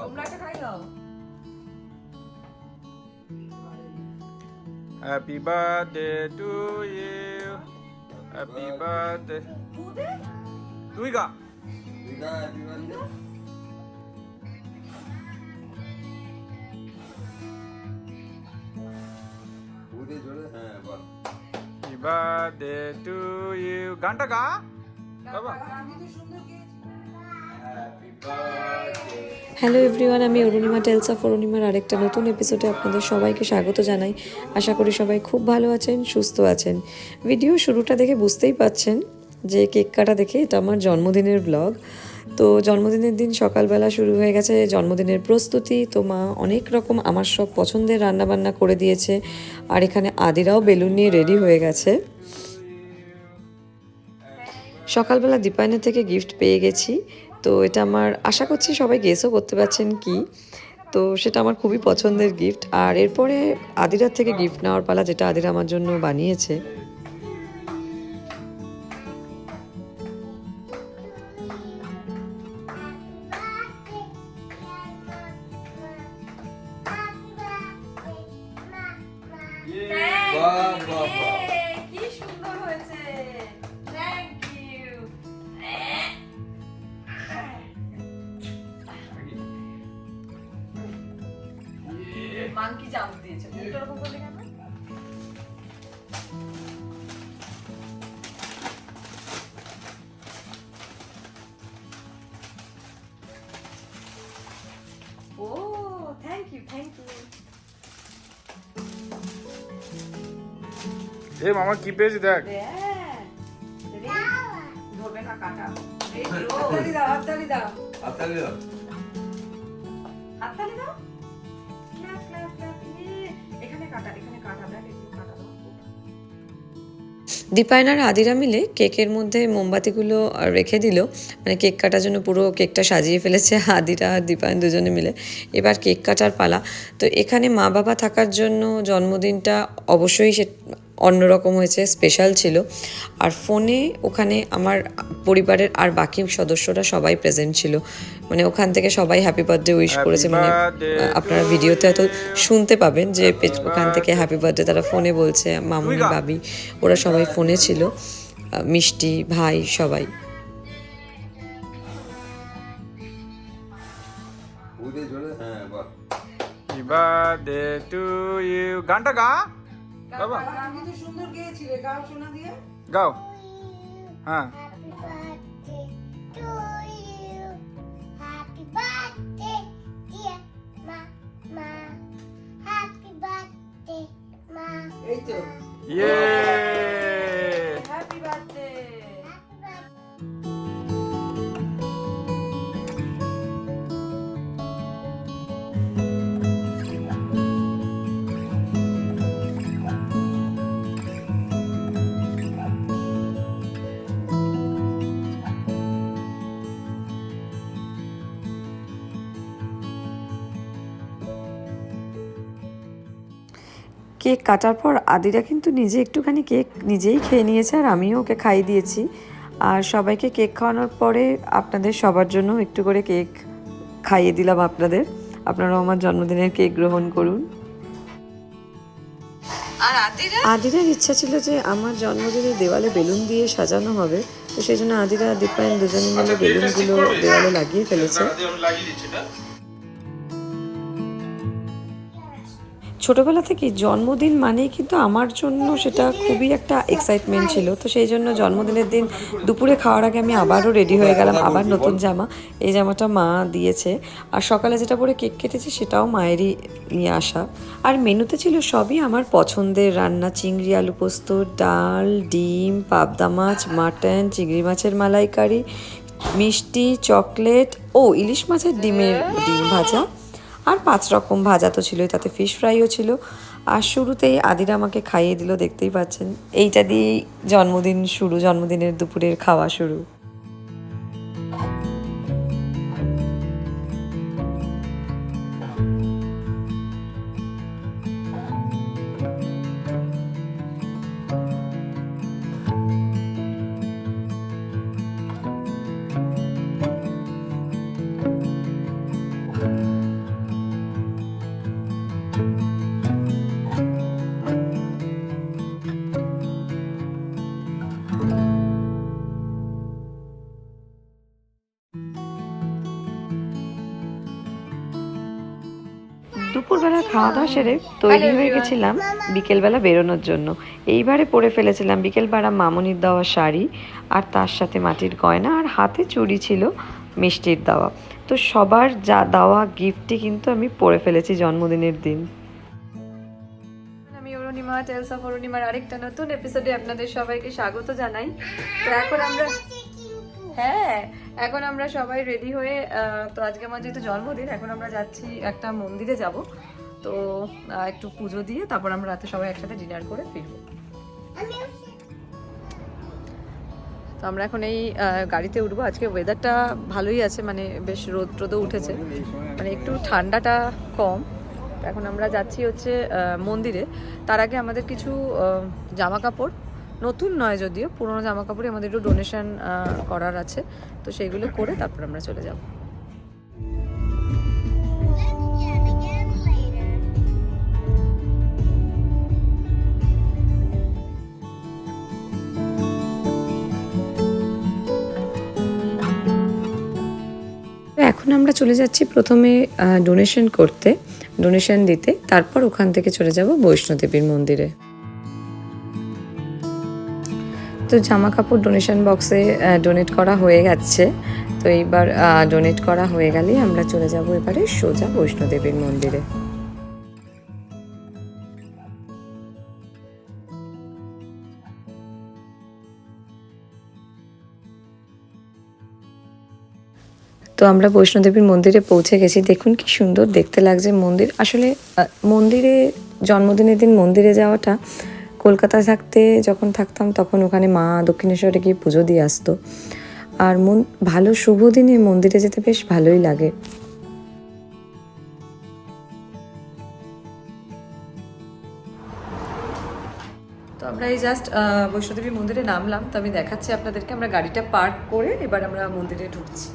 তোমরা একটা খাই দাও। Happy birthday to you. Happy birthday. তুই গা। happy birthday. উদে জোরে হ্যাঁ বল। Happy birthday to you. গানটা গা। বাবা। আমি তো সুন্দর গেয়েছি। Happy birthday. হ্যালো এভরিওয়ান, আমি অরুণিমা টেলস অফ অরুণিমার আরেকটা নতুন এপিসোডে আপনাদের সবাইকে স্বাগত জানাই। আশা করি সবাই খুব ভালো আছেন, সুস্থ আছেন। ভিডিও শুরুটা দেখে বুঝতেই পাচ্ছেন যে কেক কাটা দেখে এটা আমার জন্মদিনের ব্লগ। তো জন্মদিনের দিন সকালবেলা শুরু হয়ে গেছে জন্মদিনের প্রস্তুতি। তো মা অনেক রকম আমার সব পছন্দের রান্নাবান্না করে দিয়েছে, আর এখানে আদিরাও বেলুন নিয়ে রেডি হয়ে গেছে। সকালবেলা দীপায়নের থেকে গিফট পেয়ে গেছি। তো এটা আমার আশা করছি সবাই গেসও করতে পারছেন কি। তো সেটা আমার খুবই পছন্দের গিফট। আর এরপরে আদিরার থেকে গিফট নেওয়ার পালা, যেটা আদিরা আমার জন্য বানিয়েছে। বাহ বাহ বাহ। কি সুন্দর হয়েছে। Thank you. মাংকি জাম্প দিয়েছে। মুখটা এরকম করলে কেন? ও থ্যাংক ইউ থ্যাংক ইউ। এ মামা কি পেয়েছি দেখ। ধরবে না কাটা। হাততালি দাও হাততালি দাও হাততালি দাও। হাততালি দাও। Clap clap clap. এখানে কাটা এখানে কাটা দেখ একটু কাটা দাও। দীপায়ন আর আদিরা মিলে কেকের মধ্যে মোমবাতিগুলো রেখে দিল, মানে কেক কাটার জন্য পুরো কেকটা সাজিয়ে ফেলেছে আদিরা আর দীপায়ন দুজনে মিলে। এবার কেক কাটার পালা। তো এখানে মা বাবা থাকার জন্য জন্মদিনটা অবশ্যই সে অন্যরকম হয়েছে, স্পেশাল ছিল। আর ফোনে ওখানে আমার পরিবারের আর বাকি সদস্যরা সবাই প্রেজেন্ট ছিল, মানে ওখান থেকে সবাই হ্যাপি বার্থডে উইশ করেছে। মানে আপনারা ভিডিওতে হয়তো শুনতে পাবেন যে ওখান থেকে হ্যাপি বার্থডে তারা ফোনে বলছে। মামুনি বাবি ওরা সবাই ফোনে ছিল, মিষ্টি ভাই সবাই। উদে জোরে হ্যাঁ বল। Happy birthday to you. গানটা গা। বাবা। আমি তো সুন্দর গেয়েছিলে। গাও শোনা দিয়ে। গাও। হ্যাঁ। Happy birthday to you. Happy birthday, dear Mama. Happy birthday, Ma. এই তো। ইয়ে। Happy birthday. Happy birthday. Cake কাটার পর আদিরা কিন্তু নিজে একটুখানি কেক নিজেই খেয়ে নিয়েছে, আর আমিও ওকে খাইয়ে দিয়েছি। আর সবাইকে কেক খাওয়ানোর পরে আপনাদের সবার জন্য একটু করে কেক খাইয়ে দিলাম আপনাদের। আপনারাও আমার জন্মদিনের কেক গ্রহণ করুন। আর আদিরার ইচ্ছা ছিল যে আমার জন্মদিনে দেওয়ালে বেলুন দিয়ে সাজানো হবে। তো সেই জন্য আদিরা আর দীপায়ন দুজনে মিলে বেলুনগুলো দেওয়ালে লাগিয়ে ফেলেছে। ছোটবেলা থেকে জন্মদিন মানেই কিন্তু আমার জন্য সেটা খুবই একটা এক্সাইটমেন্ট ছিল। তো সেই জন্য জন্মদিনের দিন দুপুরে খাওয়ার আগে আমি আবারও রেডি হয়ে গেলাম, আবার নতুন জামা। এই জামাটা মা দিয়েছে, আর সকালে যেটা পরে কেক কেটেছি সেটাও মায়েরই নিয়ে আসা। আর মেনুতে ছিল সবই আমার পছন্দের রান্না: চিংড়ি আলু পোস্ত, ডাল, ডিম, পাবদা মাছ, মাটন, চিংড়ি মাছের মালাইকারি, মিষ্টি, চকলেট ও ইলিশ মাছের ডিম ভাজা, আর 5 রকম ভাজা তো ছিলই, তাতে ফিশ ফ্রাইও ছিল। আর শুরুতেই আদিরা আমাকে খাইয়ে দিল, দেখতেই পাচ্ছেন। এইটা দিয়েই জন্মদিন শুরু, জন্মদিনের দুপুরের খাওয়া শুরু। দুপুরবেলা খাওয়া দাওয়া সেরে তৈরি হয়ে গেছিলাম বিকেলবেলা বেরোনোর জন্য। এইবারে পরে ফেলেছিলাম বিকেলবেলা মামনির দেওয়া শাড়ি, আর তার সাথে মাটির গয়না, আর হাতে চুড়ি ছিল মিষ্টির দেওয়া। তো সবার যা দেওয়া গিফটই কিন্তু আমি পরে ফেলেছি জন্মদিনের দিন। আমি অরুণিমা, টেলস অফ অরুণিমার আরেকটা নতুন এপিসোডে আপনাদের সবাইকে স্বাগত জানাই। তো এখন আমরা সবাই রেডি হয়ে, তো আজকে আমার যেহেতু জন্মদিন, এখন আমরা যাচ্ছি একটা মন্দিরে যাব। তো একটু পুজো দিয়ে তারপর আমরা রাতে সবাই একসাথে ডিনার করে ফিরবো। তো আমরা এখন এই গাড়িতে উঠবো। আজকে ওয়েদারটা ভালোই আছে, মানে বেশ রোদ টোদও উঠেছে, মানে একটু ঠান্ডাটা কম। এখন আমরা যাচ্ছি হচ্ছে মন্দিরে। তার আগে আমাদের কিছু জামা কাপড়, নতুন নয় যদিও, পুরোনো জামা কাপড়ে আমাদের একটু ডোনেশন করার আছে, তো সেইগুলো করে তারপর আমরা চলে যাব। এখন আমরা চলে যাচ্ছি প্রথমে ডোনেশন করতে, ডোনেশন দিতে, তারপর ওখান থেকে চলে যাব বৈষ্ণোদেবীর মন্দিরে। তো জামা কাপড় ডোনেশন বক্সে ডোনেট করা হয়ে গেছে। তো এইবার ডোনেট করা হয়ে গেলেই আমরা চলে যাব এবারে সোজা বৈষ্ণোদেবীর মন্দিরে। তো আমরা বৈষ্ণোদেবীর মন্দিরে পৌঁছে গেছি। দেখুন কি সুন্দর দেখতে লাগছে মন্দির। আসলে মন্দিরে জন্মদিনের দিন মন্দিরে যাওয়াটা, কলকাতায় থাকতে যখন থাকতাম তখন ওখানে মা দক্ষিণেশ্বরে গিয়ে পুজো দিয়ে আসতো, আর ভালো শুভ দিনে মন্দিরে যেতে বেশ ভালোই লাগে। তো আমরা এই জাস্ট বৈষ্ণোদেবী মন্দিরে নামলাম। তো আমি দেখাচ্ছি আপনাদেরকে, আমরা গাড়িটা পার্ক করে এবার আমরা মন্দিরে ঢুকছি।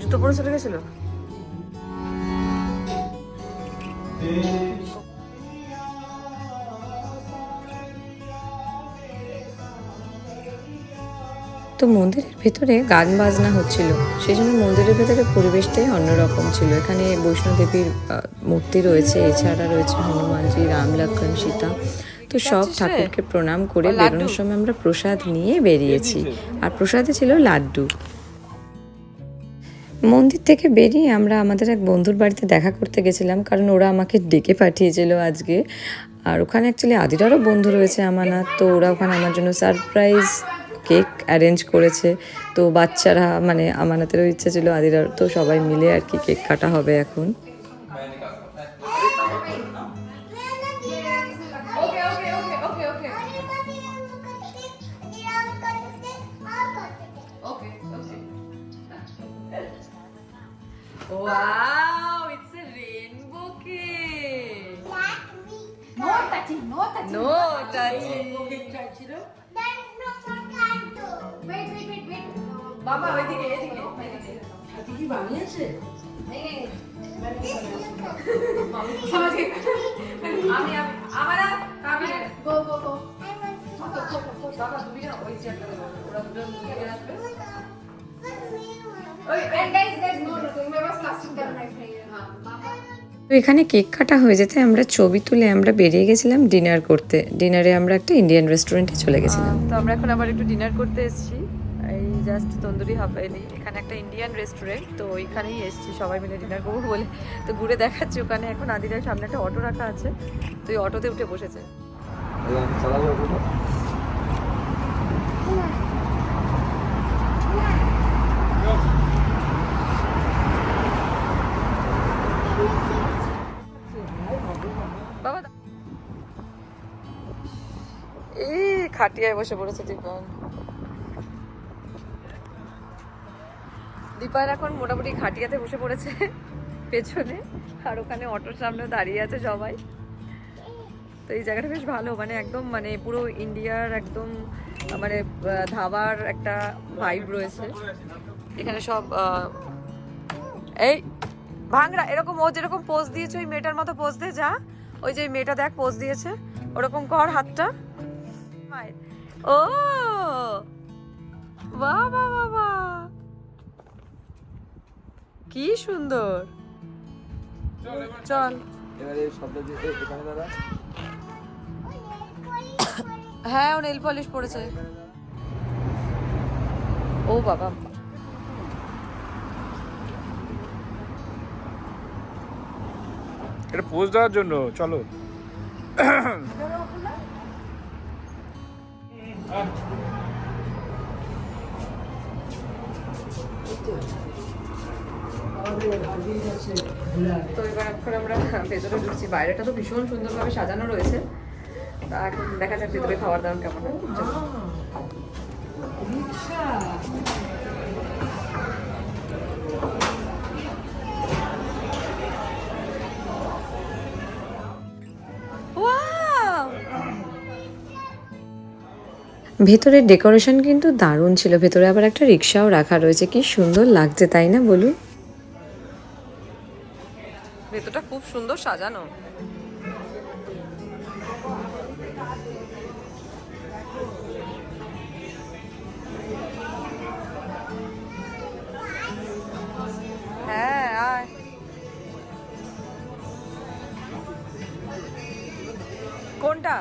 জুতো পরে চলে গেছিল। তো মন্দিরের ভেতরে গান বাজনা হচ্ছিল, সেই জন্য মন্দিরের ভেতরে পরিবেশটাই অন্যরকম ছিল। এখানে বৈষ্ণোদেবীর মূর্তি রয়েছে, এছাড়া রয়েছে হনুমানজি, রাম, লক্ষ্মণ, সীতা। তো সব ঠাকুরকে প্রণাম করে বেরোনোর সময় আমরা প্রসাদ নিয়ে বেরিয়েছি, আর প্রসাদে ছিল লাড্ডু। মন্দির থেকে বেরিয়ে আমরা আমাদের এক বন্ধুর বাড়িতে দেখা করতে গেছিলাম, কারণ ওরা আমাকে ডেকে পাঠিয়েছিল আজকে। আর ওখানে অ্যাকচুয়ালি আদিরারও বন্ধু রয়েছে আমানত, তো ওরা ওখানে আমার জন্য সারপ্রাইজ কেক অ্যারেঞ্জ করেছে। তো বাচ্চারা, মানে আমানতেরও ইচ্ছা ছিল আদিরার, তো সবাই মিলে আর কি কেক কাটা হবে এখন। Wow, it's a rainbow cake. No touching. No touching. There is no more candle. Wait. বাবা ওইদিকে, এদিকে। কি বানিয়েছে? This আমি Go. বাবা তুমি না ওই চেয়ারটা, ওরা দুজন মিলে আসবে। And guys, no. Remember plastic bag knife नहीं है. हाँ. তো এখানে কেক কাটা হয়ে যেতে আমরা ছবি তুলে আমরা বেরিয়ে গেছিলাম ডিনার করতে। ডিনারে আমরা একটা ইন্ডিয়ান রেস্টুরেন্টে চলে গেছিলাম। তো আমরা এখন আবার একটু ডিনার করতে এসেছি, এই জাস্ট তন্দুরি হাভেলি, এখানে একটা ইন্ডিয়ান রেস্টুরেন্ট। তো ওইখানেই এসেছি সবাই মিলে ডিনার করবো বলে। তো ঘুরে দেখাচ্ছি ওখানে এখন আদিরার সামনে একটা অটো রাখা আছে, তো এই অটোতে উঠে বসেছে। বাবা এই খাটিয়ায় বসে পড়েছে দীপায়ন। দীপায়ন এখন মোটামুটি খাটিয়াতে বসে পড়েছে পেছনে, আর ওখানে অটোর সামনে দাঁড়িয়ে আছে সবাই। তো এই জায়গাটা বেশ ভালো, মানে একদম মানে পুরো ইন্ডিয়ার একদম মানে ধাবার একটা ভাইব রয়েছে এখানে। সব এই ভাঙরা এরকম, ও যেরকম পোজ দিয়েছে ওই মেয়েটার মতো পোজ দে যা, ওই যে মেয়েটা দেখ পোজ দিয়েছে, ওরকম কর হাতটা। মায়ের ও বাহ বাহ বাহ বাহ, কি সুন্দর। চল এবারে শব্দ যে এখানে দাদা, হ্যাঁ ও নেল পলিশ পড়েছে। ও বাবা, এটা পোজ দেওয়ার জন্য। চলো তো এবার এখন আমরা ভেতরে ঢুকছি। বাইরেটা তো ভীষণ সুন্দরভাবে সাজানো রয়েছে, তা এখন দেখা যাক ভেতরে খাবার দাবার কেমন হয়। চলো। ভেতরের ডেকোরেশন কিন্তু দারুণ ছিল। ভেতরে আবার একটা রিক্সাও রাখা রয়েছে, কি সুন্দর লাগছে তাই না বলুন? ভেতরটা খুব সুন্দর সাজানো। হ্যাঁ আয়। কোনটা?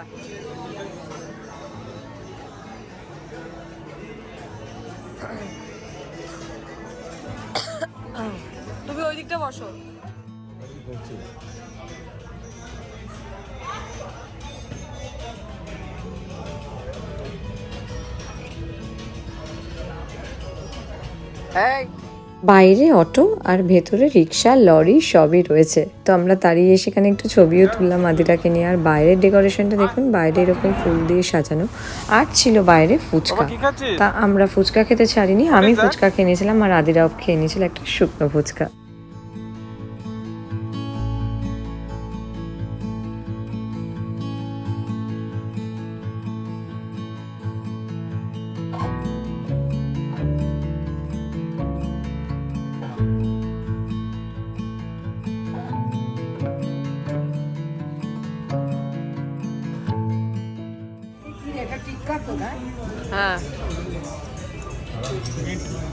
তুমি ওই দিকটা বসো। বাইরে অটো আর ভেতরে রিক্সা, লরি সবই রয়েছে। তো আমরা দাঁড়িয়ে সেখানে একটু ছবিও তুললাম আদিরাকে নিয়ে। আর বাইরের ডেকোরেশনটা দেখুন, বাইরে এরকম ফুল দিয়ে সাজানো। আর ছিল বাইরে ফুচকা। কি খাচ্ছিস? তা আমরা ফুচকা খেতে ছাড়িনি, আমি ফুচকা খেয়ে নিয়েছিলাম আর আদিরাও খেয়ে নিয়েছিল একটা শুকনো ফুচকা। হ্যাঁ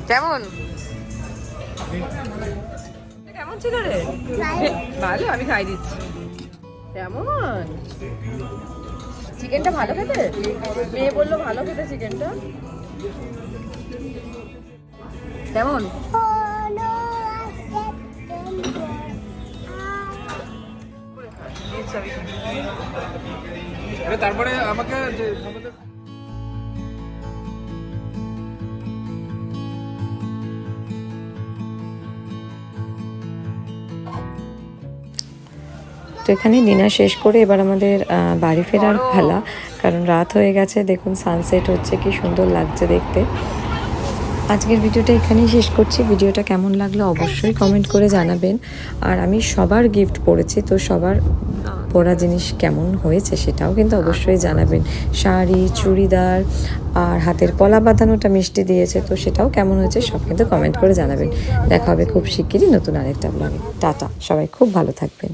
কেমন কেমন ছিল রে? ভালো, আমি খাই দিচ্ছি। কেমন চিকেনটা? ভালো খেতে? মেয়ে বললো ভালো খেতে চিকেনটা। কেমন? তারপরে আমাকে যে তো এখানে ডিনার শেষ করে এবার আমাদের বাড়ি ফেরার পালা, কারণ রাত হয়ে গেছে। দেখুন সানসেট হচ্ছে, কি সুন্দর লাগছে দেখতে। আজকের ভিডিওটা এখানেই শেষ করছি। ভিডিওটা কেমন লাগলো অবশ্যই কমেন্ট করে জানাবেন। আর আমি সবার গিফট পড়েছি, তো সবার পরা জিনিস কেমন হয়েছে সেটাও কিন্তু অবশ্যই জানাবেন। শাড়ি, চুড়িদার আর হাতের পলা বাঁধানোটা মিষ্টি দিয়েছে, তো সেটাও কেমন হয়েছে সব কিন্তু কমেন্ট করে জানাবেন। দেখা হবে খুব শিগগিরই নতুন আরেকটা ব্লগে। টাটা, সবাই খুব ভালো থাকবেন।